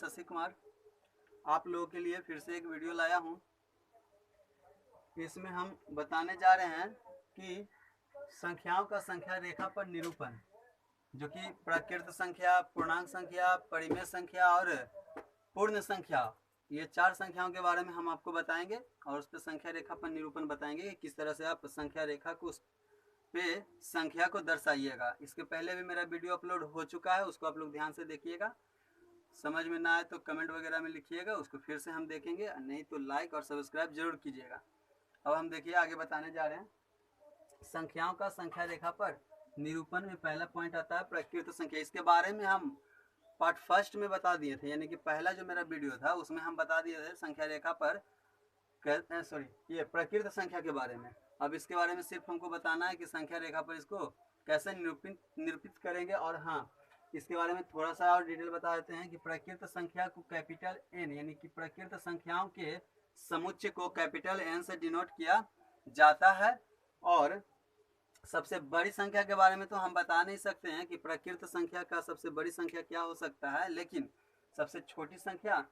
शशि कुमार आप लोगों के लिए फिर से एक वीडियो लाया हूँ। इसमें हम बताने जा रहे हैं कि संख्याओं का संख्या रेखा पर निरूपण, जो कि प्रकृत संख्या, पूर्णांक संख्या, परिमेय संख्या और पूर्ण संख्या, ये 4 संख्याओं के बारे में हम आपको बताएंगे और उस पर संख्या रेखा पर निरूपण बताएंगे कि किस तरह से आप संख्या रेखा को पे संख्या को दर्शाइएगा। इसके पहले भी मेरा वीडियो अपलोड हो चुका है, उसको आप लोग ध्यान से देखिएगा। समझ में ना आए तो कमेंट वगैरह में लिखिएगा, उसको फिर से हम देखेंगे, नहीं तो लाइक और सब्सक्राइब जरूर कीजिएगा। अब हम देखिए आगे बताने जा रहे हैं संख्याओं का संख्या रेखा पर निरूपण में पहला पॉइंट आता है प्रकृत संख्या। इसके बारे में हम पार्ट फर्स्ट में बता दिए थे, यानी कि पहला जो मेरा वीडियो था उसमें हम बता दिए थे संख्या रेखा पर ये प्रकृत संख्या के बारे में। अब इसके बारे में सिर्फ हमको बताना है कि संख्या रेखा पर इसको कैसे निरूपित करेंगे। और हाँ, इसके बारे में थोड़ा सा और डिटेल बता देते हैं कि प्रकृत संख्या को कैपिटल एन, यानी कि प्रकृत संख्याओं के समुच्चय को कैपिटल एन से डिनोट किया जाता है। और सबसे बड़ी संख्या के बारे में तो हम बता नहीं सकते हैं कि प्रकृत संख्या का सबसे बड़ी संख्या क्या हो सकता है, लेकिन सबसे छोटी संख्या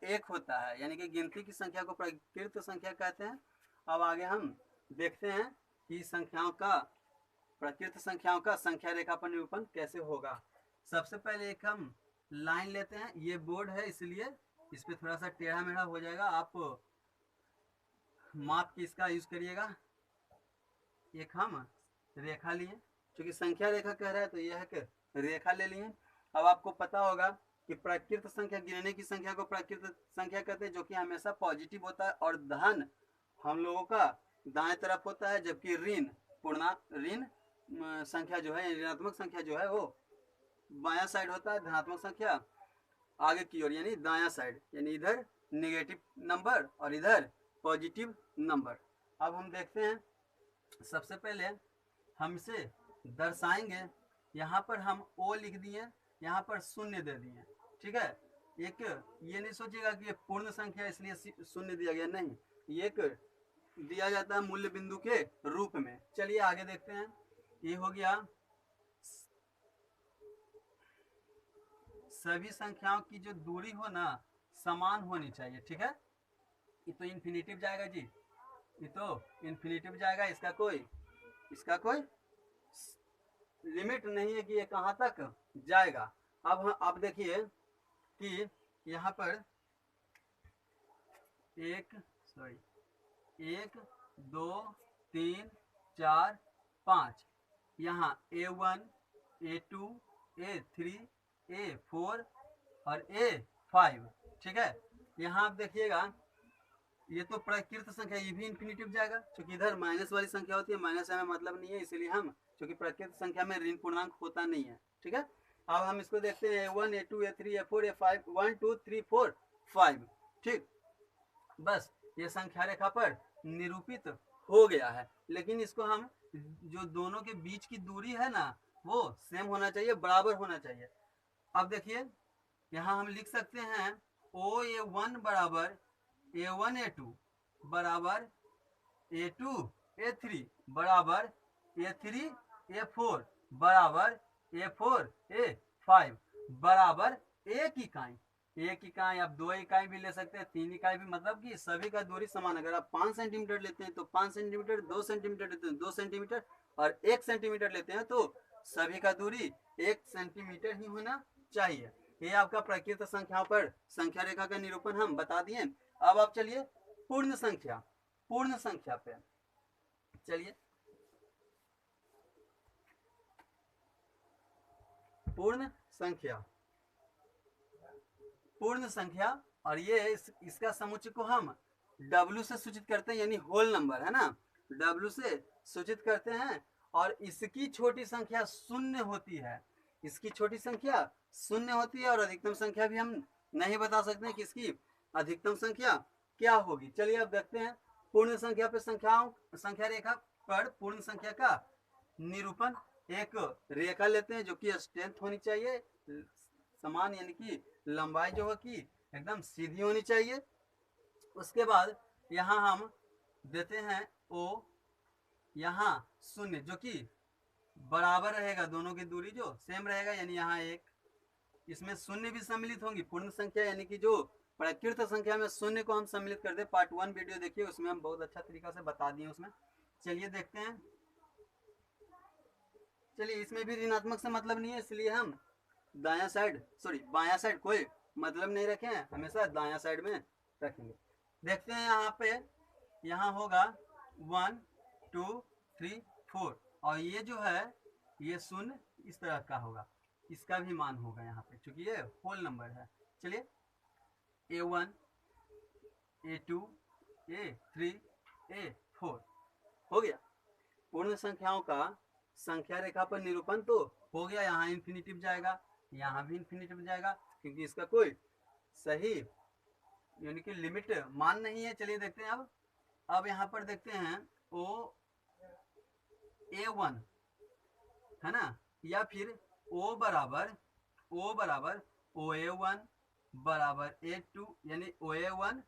एक होता है, यानी कि गिनती की संख्या को प्रकृत संख्या कहते हैं। अब आगे हम देखते हैं कि प्रकृत संख्याओं का संख्या रेखा पर निरूपण कैसे होगा। सबसे पहले एक हम लाइन लेते हैं। ये बोर्ड है इसलिए इस पे थोड़ा सा टेढ़ा मेढ़ा हो जाएगा, आप माप की इसका यूज करिएगा। एक हम रेखा लिए, क्योंकि संख्या रेखा कह रहा है तो यह है कि रेखा ले लिए। अब आपको पता होगा कि प्रकृत संख्या, गिनने की संख्या को प्रकृत संख्या कहते हैं, जो कि हमेशा पॉजिटिव होता है और धन हम लोगों का दाएं तरफ होता है, जबकि ऋण संख्या जो है, ऋणात्मक संख्या जो है वो बायां साइड होता है, धनात्मक संख्या आगे की ओर यानी दायां साइड, यानी इधर नेगेटिव नंबर और इधर पॉजिटिव नंबर। अब हम देखते हैं, सबसे पहले हम इसे दर्शाएंगे। यहाँ पर हम ओ लिख दिए, यहाँ पर शून्य दे दिए, ठीक है। एक ये नहीं सोचिएगा कि ये पूर्ण संख्या इसलिए शून्य दिया गया, नहीं, ये एक दिया जाता है मूल्य बिंदु के रूप में। चलिए आगे देखते हैं। ये हो गया सभी संख्याओं की जो दूरी हो ना समान होनी चाहिए, ठीक है। ये तो इन्फिनिटिव जाएगा जी, ये तो इन्फिनिटिव जाएगा, इसका कोई लिमिट नहीं है कि ये कहाँ तक जाएगा। अब आप देखिए कि यहाँ पर एक 2 3 4 5, यहाँ A1 A2 A3 A4 और A5, ठीक है। यहाँ आप देखिएगा ये तो प्रकृत संख्या, ये भी इन्फिनिटिव जाएगा, क्योंकि इधर माइनस वाली संख्या होती है, माइनस हमें मतलब नहीं है, इसीलिए हम, क्योंकि प्रकृत संख्या में ऋण पूर्णांक होता नहीं है, ठीक है। अब हम इसको देखते हैं A1 A2 A3 A4 A5, 1 2 3 4 5, ठीक। बस ये संख्या रेखा पर निरूपित हो गया है, लेकिन इसको हम, जो दोनों के बीच की दूरी है ना वो सेम होना चाहिए, बराबर होना चाहिए। अब देखिए यहाँ हम लिख सकते हैं OA1 बराबर A1 A2 बराबर A2 A3 बराबर A3 A4 बराबर A4 A5 बराबर एक इकाई, आप 2 इकाई भी ले सकते हैं, 3 इकाई भी, मतलब कि सभी का दूरी समान। अगर आप 5 सेंटीमीटर लेते हैं तो 5 सेंटीमीटर, 2 सेंटीमीटर लेते हैं 2 सेंटीमीटर और 1 सेंटीमीटर लेते हैं तो सभी का दूरी 1 सेंटीमीटर ही होना चाहिए। ये आपका प्रकृत संख्याओं पर संख्या रेखा का निरूपण हम बता दिए। अब आप चलिए पूर्ण संख्या पे चलिए। पूर्ण संख्या और ये इसका समुच्चय को हम W से सूचित करते हैं, यानी होल नंबर है ना, W से सूचित करते हैं। और इसकी छोटी संख्या शून्य होती है, और अधिकतम संख्या भी हम नहीं बता सकते हैं कि इसकी अधिकतम संख्या क्या होगी। चलिए अब देखते हैं पूर्ण संख्या पे संख्या रेखा पर पूर्ण संख्या का निरूपण। एक रेखा लेते हैं जो कि स्ट्रेंथ होनी चाहिए, समान, यानी कि लंबाई जो है कि एकदम सीधी होनी चाहिए। उसके बाद यहाँ हम देते हैं O, यहाँ शून्य जो कि बराबर रहेगा, दोनों की दूरी जो सेम रहेगा, यानी यहाँ 1 इसमें शून्य भी सम्मिलित होंगी। पूर्ण संख्या यानी कि जो प्रकृत संख्या में शून्य को हम सम्मिलित कर दे। पार्ट 1 वीडियो देखिए, उसमें हम बहुत अच्छा तरीका से बता दिए उसमें। चलिए देखते हैं। चलिए इसमें भी ऋणात्मक से मतलब नहीं है, इसलिए हम दाया साइड बाया साइड कोई मतलब नहीं रखे हैं, हमेशा दाया साइड में रखेंगे। देखते हैं यहाँ पे, यहाँ होगा 1 2 3 4 और ये जो है ये शून्य इस तरह का होगा, इसका भी मान होगा यहाँ पे, चूंकि ये होल नंबर है। चलिए A1 A2 A3 A4 हो गया। पूर्ण संख्याओं का संख्या रेखा पर निरूपण तो हो गया। यहाँ इन्फिनिटिव जाएगा, यहाँ भी इन्फिनिटिव जाएगा, क्योंकि इसका कोई सही यानी कि लिमिट मान नहीं है। चलिए देखते हैं अब यहाँ पर देखते हैं ओ A1 है ना, या फिर O बराबर OA1 बराबर A2 यानी OA1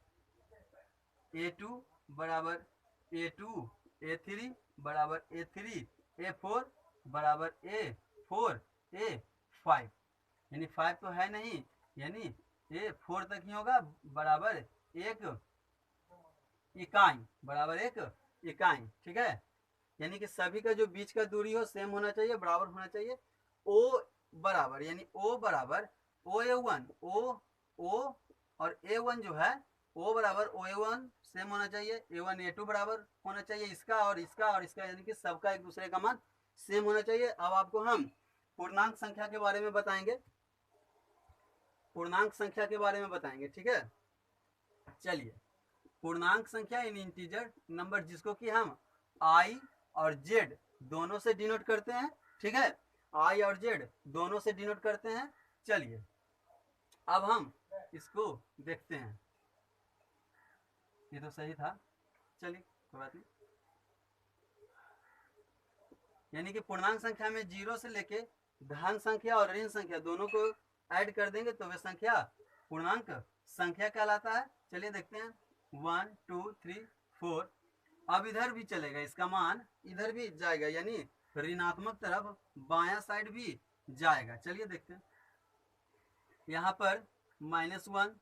A2 बराबर A2 A3 बराबर A3 A4 बराबर A4 A5 यानी 5 तो है नहीं, यानी A4 तक ही होगा, बराबर एक इकाई। ठीक है, यानी कि सभी का जो बीच का दूरी हो सेम होना चाहिए, बराबर होना चाहिए। O बराबर यानी O बराबर OA1 O और A1 जो है O बराबर OA1 सेम होना चाहिए, A1 A2 बराबर होना चाहिए, इसका और इसका और इसका, यानी कि सबका एक दूसरे का मान सेम होना चाहिए। अब आपको हम पूर्णांक संख्या के बारे में बताएंगे, ठीक है। चलिए पूर्णांक संख्या इन इंटीजर नंबर, जिसको कि हम I और Z दोनों से डिनोट करते हैं, ठीक है, I और Z दोनों से डिनोट करते हैं। चलिए अब हम इसको देखते हैं, ये तो सही था, चलिए कोई बात नहीं। यानी कि पूर्णांक संख्या में 0 से लेके धन संख्या और ऋण संख्या दोनों को ऐड कर देंगे तो वह संख्या पूर्णांक संख्या कहलाता है। चलिए देखते हैं 1 2 3 4। अब इधर भी चलेगा, इसका मान इधर भी जाएगा, यानी ऋणात्मक तरफ बायां साइड भी जाएगा। चलिए देखते हैं, यहाँ पर -1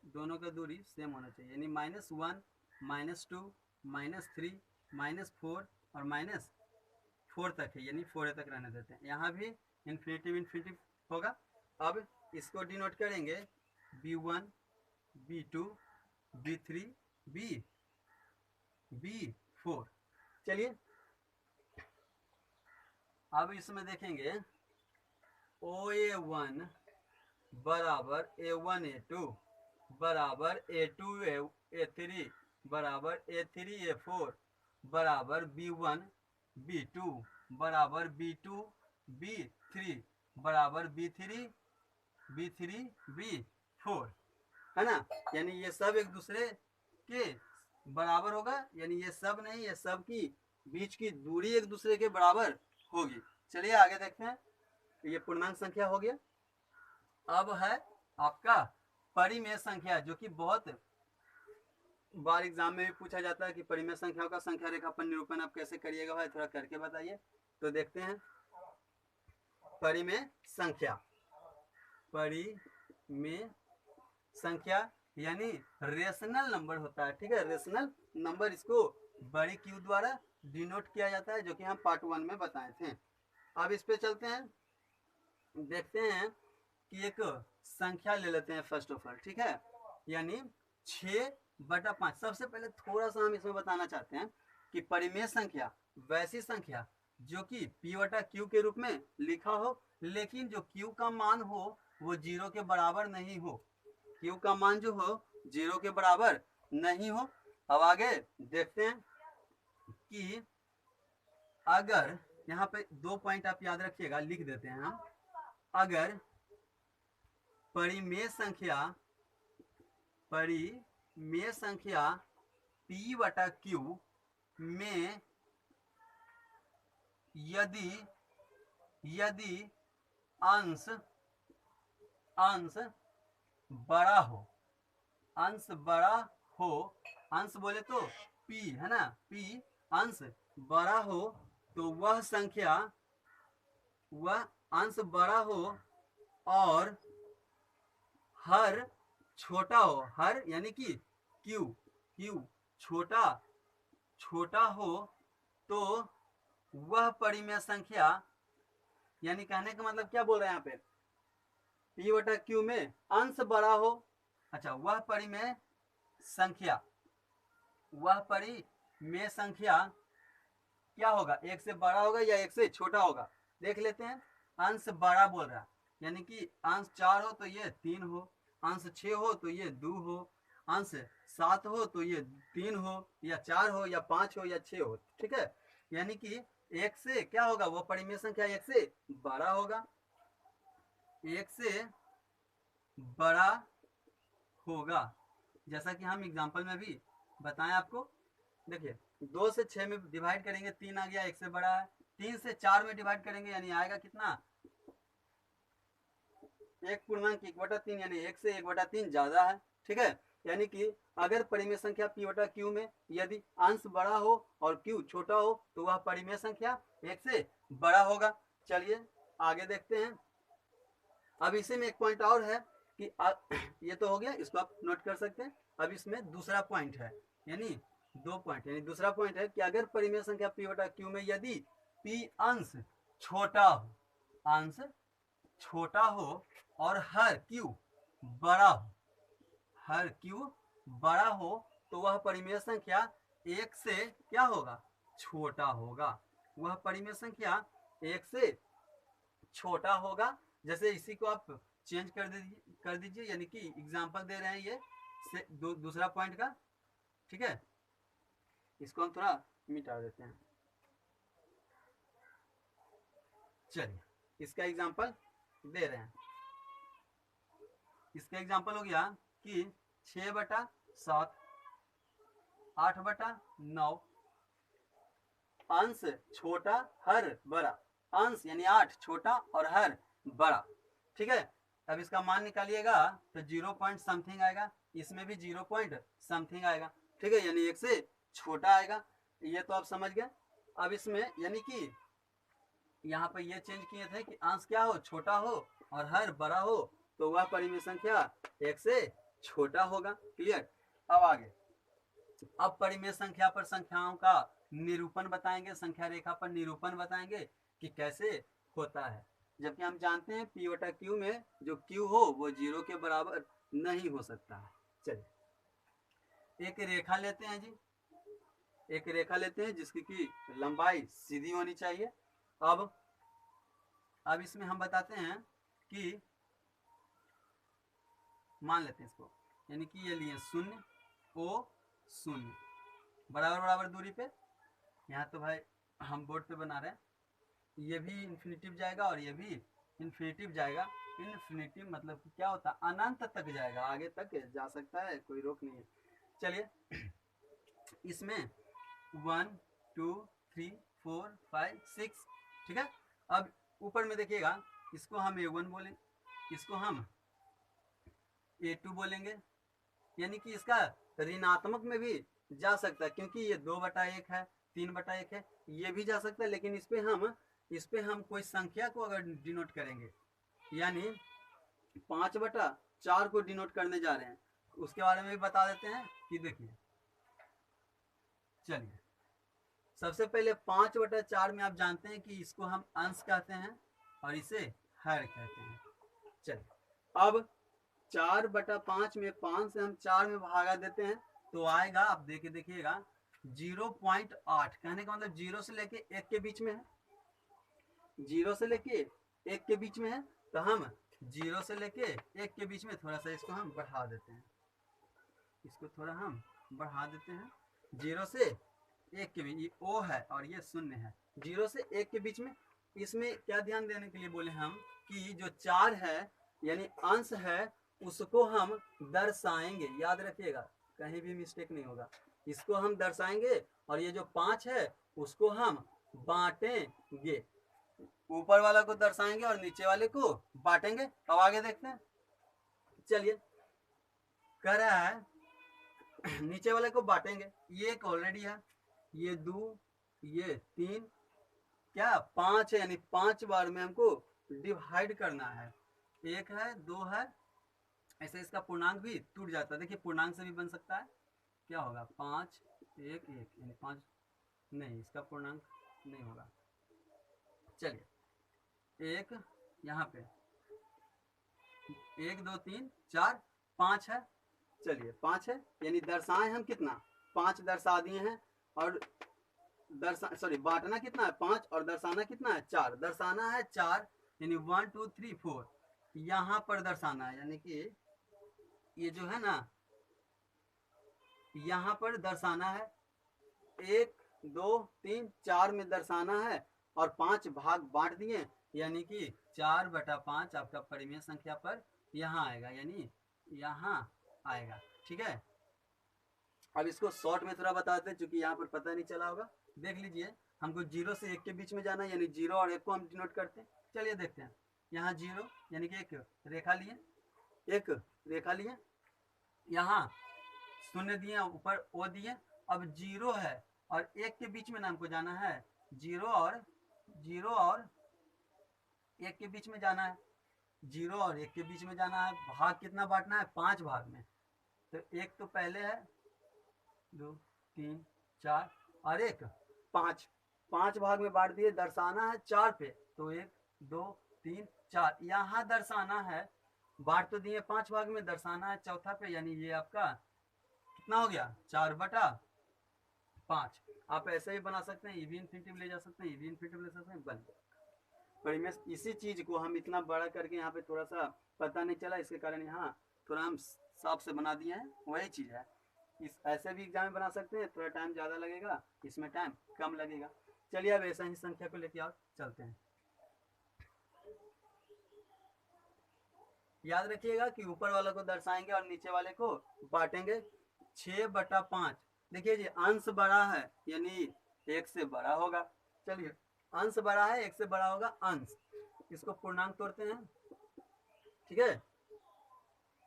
दोनों का दूरी सेम होना चाहिए, यानी -1 -2 -3 -4 और -4 तक है, यानी 4 तक रहने देते हैं। यहाँ भी इन्फिनिटिव होगा। अब इसको डिनोट करेंगे B1 B2 B3 B4। चलिए अब इसमें देखेंगे OA1 बराबर A1 A2 बराबर A2 A3 बराबर A3 A4 बराबर B1 B2 बराबर B2 B3 बराबर B3 B4 है ना, यानी ये सब एक दूसरे के बराबर होगा, यानी ये सब नहीं, ये सब की बीच की दूरी एक दूसरे के बराबर होगी। चलिए आगे देखते हैं, ये पूर्णांक संख्या हो गया। अब है आपका परिमेय संख्या, जो कि बहुत बार एग्जाम में भी पूछा जाता है कि परिमेय संख्याओं का संख्या रेखा पर निरूपण आप कैसे करिएगा भाई, थोड़ा करके बताइए। तो देखते हैं परिमेय संख्या यानी रेशनल नंबर होता है, ठीक है, रेशनल नंबर, इसको बड़ी क्यू द्वारा डिनोट किया जाता है, जो कि हम पार्ट 1 में बताए थे। अब इस पे चलते हैं, देखते हैं कि एक संख्या ले लेते हैं फर्स्ट ऑफ ऑल, ठीक है, यानी 6/5। सबसे पहले थोड़ा सा हम इसमें बताना चाहते हैं कि परिमेय संख्या वैसी संख्या जो कि P/Q के रूप में लिखा हो, लेकिन जो Q का मान हो वो 0 के बराबर नहीं हो, Q का मान जो हो 0 के बराबर नहीं हो। अब आगे देखते हैं कि अगर यहाँ पे 2 पॉइंट आप याद रखिएगा, लिख देते हैं हम। अगर परिमेय संख्या P/Q में यदि अंश बड़ा हो, अंश बोले तो P है ना, P अंश बड़ा हो, तो वह अंश बड़ा हो और हर छोटा हो, हर यानी कि क्यू, क्यू छोटा छोटा हो तो वह परिमेय संख्या, यानी कहने का मतलब क्या बोल रहे हैं यहाँ पे, पी बटा क्यू में अंश बड़ा हो। अच्छा, वह परिमेय संख्या, वह परिमेय संख्या क्या होगा, एक से बड़ा होगा या एक से छोटा होगा, देख लेते हैं। अंश बड़ा बोल रहा है, यानी कि अंश 4 हो तो ये 3 हो, अंश 6 हो तो ये 2 हो, अंश 7 हो तो ये 3 हो, या 4 हो या 5 हो या 6 हो, ठीक है। यानी कि एक से क्या होगा, वो परिमेय संख्या एक से बड़ा होगा, एक से बड़ा होगा, जैसा कि हम एग्जाम्पल में भी बताएं आपको। देखिए 2 से 6 में डिवाइड करेंगे 3 आ गया, एक से बड़ा है। 3 से 4 में डिवाइड करेंगे यानी आएगा कितना, 1/1/3, यानी 1 से 1/3 ज्यादा है, ठीक है। यानी कि अगर परिमेय संख्या p बटा q में यदि अंश बड़ा हो और q छोटा हो तो वह परिमेय संख्या 1 से बड़ा होगा। चलिए आगे देखते हैं। अब इसी में एक पॉइंट और है कि ये तो हो गया, इसको आप नोट कर सकते हैं। अब इसमें दूसरा पॉइंट है, यानी 2 पॉइंट, यानी दूसरा पॉइंट है कि अगर परिमेय संख्या p बटा q में यदि p अंश छोटा हो, अंश छोटा हो और हर q बड़ा हो, हर q बड़ा हो तो वह परिमेय संख्या 1 से क्या होगा, छोटा होगा, वह परिमेय संख्या 1 से छोटा होगा। जैसे इसी को आप चेंज कर दीजिए, यानी कि एग्जांपल दे रहे हैं ये से दूसरा पॉइंट का, ठीक है। इसको हम थोड़ा मिटा देते हैं। चलिए इसका एग्जांपल दे रहे हैं। इसका एग्जांपल हो गया कि 6/7, 8/9, अंश छोटा हर बड़ा, अंश यानी 8 छोटा और हर बड़ा, ठीक है। अब इसका मान निकालिएगा तो 0 पॉइंट समथिंग आएगा, इसमें भी 0 पॉइंट समथिंग आएगा, ठीक है, यानी 1 से छोटा आएगा। ये तो आप समझ गए। अब इसमें यानी कि यहाँ पर ये चेंज किए थे कि अंश क्या हो, छोटा हो और हर बड़ा हो तो वह परिमेय संख्या 1 से छोटा होगा। क्लियर। अब आगे, अब परिमेय संख्या पर संख्याओं का निरूपण बताएंगे, संख्या रेखा पर निरूपण बताएंगे कि कैसे होता है, जबकि हम जानते हैं p बटा q में जो q हो वो 0 के बराबर नहीं हो सकता है। चलिए एक रेखा लेते हैं जी, एक रेखा लेते हैं जिसकी की लंबाई सीधी होनी चाहिए। अब इसमें हम बताते हैं कि मान लेते हैं इसको, यानी कि ये लिए 0 O 0 बराबर बराबर दूरी पे। यहाँ तो भाई हम बोर्ड पे बना रहे हैं, ये भी इन्फिनिटिव जाएगा और ये भी इन्फिनिटिव जाएगा। इन्फिनिटिव मतलब कि क्या होता है, अनंत तक जाएगा, आगे तक जा सकता है, कोई रोक नहीं है। चलिए इसमें 1 2 3 4 5 6, ठीक है। अब ऊपर में देखिएगा, इसको हम A1 बोलेंगे, इसको हम A2 बोलेंगे, यानी कि इसका ऋणात्मक में भी जा सकता है क्योंकि ये 2/1 है, 3/1 है, ये भी जा सकता है। लेकिन इस पे हम कोई संख्या को अगर डिनोट करेंगे, यानी 5/4 को डिनोट करने जा रहे हैं, उसके बारे में भी बता देते हैं कि देखिए। चलिए सबसे पहले 5/4 में आप जानते हैं कि इसको हम अंश कहते हैं और इसे हर कहते हैं। चलिए अब 4/5 में 5 से हम 4 में भागा देते हैं तो आएगा, आप देखिएगा 0.8, कहने का मतलब 0 से लेके 1 के बीच में है, 0 से लेके 1 के बीच में है, तो हम 0 से लेके 1 के बीच में थोड़ा सा इसको हम बढ़ा देते हैं, इसको थोड़ा हम बढ़ा देते हैं। 0 से 1 के बीच, ये O है और ये 0 है, 0 से 1 के बीच में। इसमें क्या ध्यान देने के लिए बोले हम कि जो 4 है यानी अंश है उसको हम दर्शाएंगे, याद रखिएगा कहीं भी मिस्टेक नहीं होगा, इसको हम दर्शाएंगे और ये जो 5 है उसको हम बांटेंगे, ऊपर वाला को दर्शाएंगे और नीचे वाले को बांटेंगे। अब आगे देखते हैं। चलिए कह रहा है नीचे वाले को बांटेंगे, ये एक ऑलरेडी है, ये 2 ये 3 क्या 5 है, यानी 5 बार में हमको डिवाइड करना है, 1 है 2 है ऐसे इसका पूर्णांक भी टूट जाता है। देखिए पूर्णांक से भी बन सकता है, क्या होगा 5 1 1 यानी 5, नहीं इसका पूर्णांक नहीं होगा। चलिए एक यहाँ पे 1 2 3 4 5 है, चलिए 5 है यानी दर्शाए हम कितना 5 दर्शा दिए हैं, और बांटना कितना है 5 और दर्शाना कितना है 4, दर्शाना है 4 यानी 1 2 3 4 यहाँ पर दर्शाना है, यानी कि ये जो है ना यहाँ पर दर्शाना है 1 2 3 4 में दर्शाना है, और 5 भाग बांट दिए यानी कि 4/5 आपका परिमेय संख्या पर यहाँ आएगा, यानी यहाँ आएगा। ठीक है, अब इसको शॉर्ट में थोड़ा बताते हैं, चूंकि यहाँ पर पता नहीं चला होगा। देख लीजिए हमको 0 से 1 के बीच में जाना है, यानी 0 और 1 को हम डिनोट करते हैं। चलिए देखते हैं, यहाँ 0 यानी कि एक रेखा लिए, यहाँ शून्य दिए, ऊपर ओ दिए। अब 0 है और 1 के बीच में ना हमको जाना है, 0 और 1 के बीच में जाना है, 0 और 1 के बीच में जाना है। भाग कितना बांटना है 5 भाग में, तो 1 तो पहले है, 2 3 4 और 1 5, 5 भाग में बांट दिए, दर्शाना है 4 पे, तो 1 2 3 4 यहाँ दर्शाना है, बांट तो दिए 5 भाग में, दर्शाना है चौथा पे, यानी ये आपका कितना हो गया 4/5। आप ऐसे ही बना सकते हैं, ईवी इन्फिनिटिव ले जा सकते हैं, ईवी इन्फिनिटिव ले सकते हैं, बन। पर इसी चीज को हम इतना बड़ा करके यहाँ पे थोड़ा सा पता नहीं चला, इसके कारण यहाँ थोड़ा हम साफ से बना दिए हैं, वही चीज है। इस ऐसे भी एग्जाम में बना सकते हैं, थोड़ा टाइम ज़्यादा लगेगा, इसमें टाइम कम लगेगा। चलिए अब ऐसा ही संख्या को लेके और चलते हैं। याद रखिएगा कि ऊपर वाले को दर्शाएंगे और नीचे वाले को बांटेंगे। 6/5, देखिए जी अंश बड़ा है यानी 1 से बड़ा होगा। चलिए अंश बड़ा है 1 से बड़ा होगा अंश, इसको पूर्णांक तोड़ते हैं। ठीक है,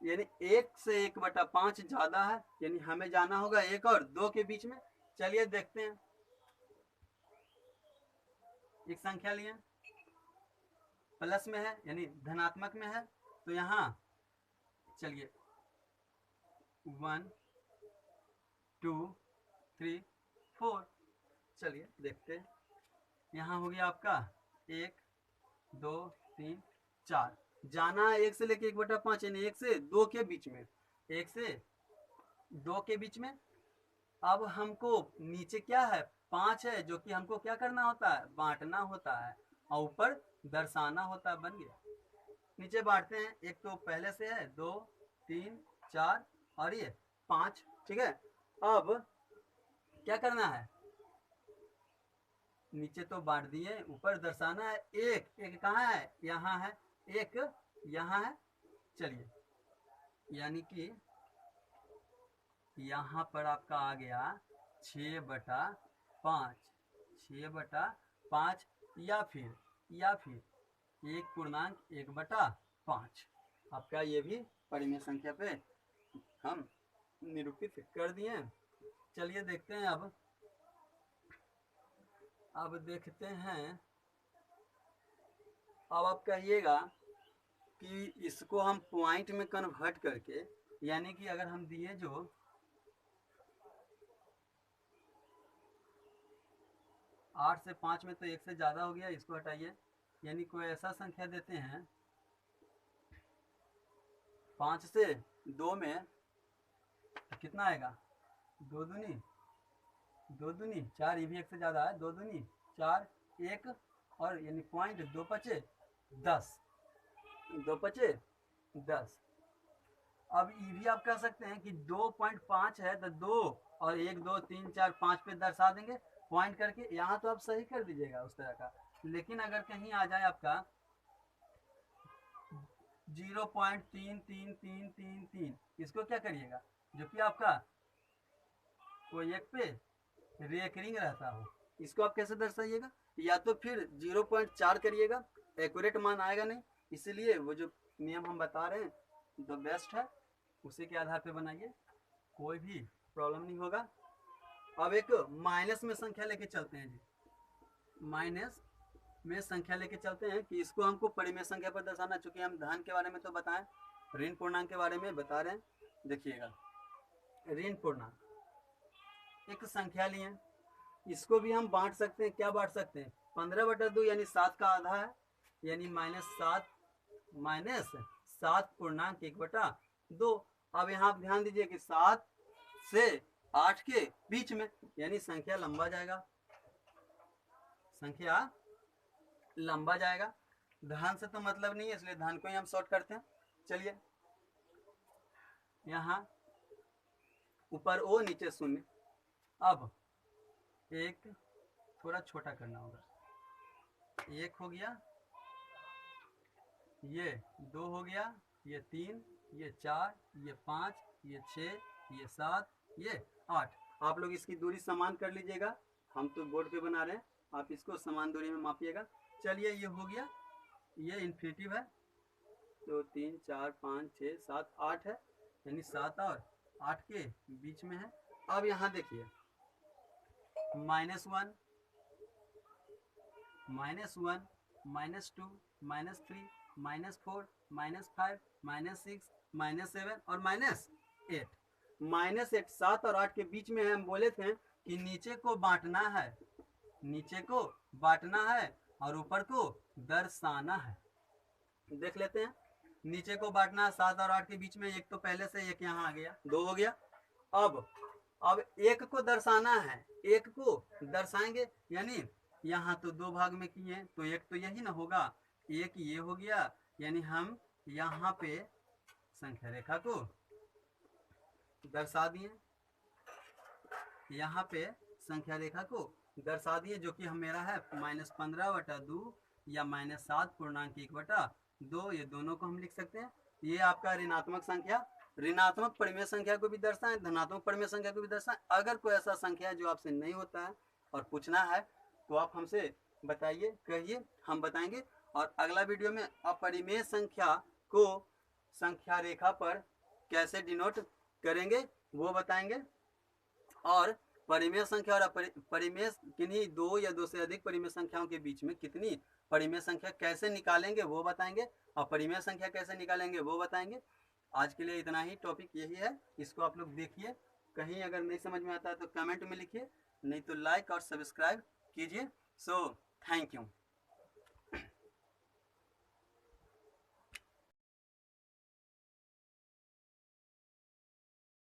यानी 1 से 1/5 ज्यादा है, यानी हमें जाना होगा 1 और 2 के बीच में। चलिए देखते हैं, एक संख्या लिए प्लस में है यानी धनात्मक में है, तो यहाँ चलिए 1 2 3 4, चलिए देखते हैं। यहाँ हो गया आपका 1 2 3 4, जाना है 1 से लेके 1/5 यानी 1 से 2 के बीच में, 1 से 2 के बीच में। अब हमको नीचे क्या है 5 है, जो कि हमको क्या करना होता है बांटना होता है, और ऊपर दर्शाना होता है। बन गया, नीचे बांटते हैं, एक तो पहले से है 2 3 4 और ये 5। ठीक है, अब क्या करना है, नीचे तो बांट दिए, ऊपर दर्शाना है। एक कहाँ है, यहाँ है, एक यहाँ है। चलिए यानी कि यहाँ पर आपका आ गया 6/5, 6/5 या फिर 1/1/5 आपका ये भी परिमेय संख्या पे हम निरूपित कर दिए। चलिए देखते हैं, अब देखते हैं। अब आप कहिएगा कि इसको हम पॉइंट में कन्वर्ट करके, यानी कि अगर हम दिए जो 8 से 5 में तो 1 से ज़्यादा हो गया, इसको हटाइए, यानी कोई ऐसा संख्या देते हैं 5 से 2 में, तो कितना आएगा 2 दूनी 4, ये भी 1 से ज़्यादा है, 2 दूनी 4 1 और यानी पॉइंट 2 पचे 10, 2 पचे 10। अब ये भी आप कह सकते हैं कि 2.5 है तो 2 और 1 2 3 4 5 पे दर्शा देंगे पॉइंट करके, यहाँ तो आप सही कर दीजिएगा उस तरह का। लेकिन अगर कहीं आ जाए आपका 0.3333, इसको क्या करिएगा, जो कि आपका कोई एक पे रेकरिंग रहता हो, इसको आप कैसे दर्शाइएगा, या तो फिर 0.4 करिएगा, एक्यूरेट मान आएगा नहीं, इसलिए वो जो नियम हम बता रहे हैं द बेस्ट है, उसी के आधार पे बनाइए, कोई भी प्रॉब्लम नहीं होगा। अब एक माइनस में संख्या लेके चलते हैं जी, माइनस में संख्या लेके चलते हैं कि इसको हमको परिमेय संख्या पर दर्शाना, चूंकि हम धन के बारे में तो बताएं, ऋण पूर्णांक के बारे में बता रहे हैं, देखिएगा। ऋण पूर्णांक एक संख्या लिए, इसको भी हम बांट सकते हैं। क्या बांट सकते हैं? 15/2 यानी 7 का आधा है, यानी -7 पूर्णांक 1/2। अब यहाँ आप ध्यान दीजिए कि 7 से 8 के बीच में, यानी संख्या लंबा जाएगा, संख्या लंबा जाएगा। धन से तो मतलब नहीं है, इसलिए धन को ही हम शॉर्ट करते हैं। चलिए, यहाँ ऊपर ओ नीचे 0। अब एक थोड़ा छोटा करना होगा, 1 हो गया, ये 2 हो गया, ये 3, ये 4, ये 5, ये 6, ये 7, ये 8। आप लोग इसकी दूरी समान कर लीजिएगा, हम तो बोर्ड पे बना रहे हैं, आप इसको समान दूरी में मापिएगा। चलिए, ये हो गया, ये इन्फिनिटिव है, 2 3 4 5 6 7 8 है, यानी 7 और 8 के बीच में है। अब यहाँ देखिए, -1, -1, -2, -3, -4, -5, -6, -7 और -8। -8 7 और 8 के बीच में है। हम बोले थे कि नीचे को बांटना है, नीचे को बांटना है और ऊपर को दर्शाना है। देख लेते हैं, नीचे को बांटना है 7 और 8 के बीच में, एक तो पहले से, एक यहाँ आ गया, 2 हो गया। अब एक को दर्शाना है, एक को दर्शाएंगे, यानी यहाँ तो 2 भाग में किए, तो एक तो यही ना होगा, एक ये हो गया, यानी हम यहाँ पे संख्या रेखा को दर्शा दिए, यहाँ पे संख्या रेखा को दर्शा दिए, जो कि हम मेरा है -15/2 या -7 पूर्णांक 1/2। ये दोनों को हम लिख सकते हैं। ये आपका ऋणात्मक संख्या, ऋणात्मक परिमेय संख्या को भी दर्शाएं, धनात्मक परिमेय संख्या को भी दर्शाएं। अगर कोई ऐसा संख्या है जो आपसे नहीं होता है और पूछना है, तो आप हमसे बताइए, कहिए, हम बताएंगे। और अगला वीडियो में अपरिमेय संख्या को संख्या रेखा पर कैसे डिनोट करेंगे वो बताएंगे, और परिमेय संख्या और परिमेय किन्हीं 2 या 2 से अधिक परिमेय संख्याओं के बीच में कितनी परिमेय संख्या कैसे निकालेंगे वो बताएंगे, और परिमेय संख्या कैसे निकालेंगे वो बताएंगे। आज के लिए इतना ही, टॉपिक यही है, इसको आप लोग देखिए। कहीं अगर नहीं समझ में आता है तो कमेंट में लिखिए, नहीं तो लाइक और सब्सक्राइब कीजिए। So thank you.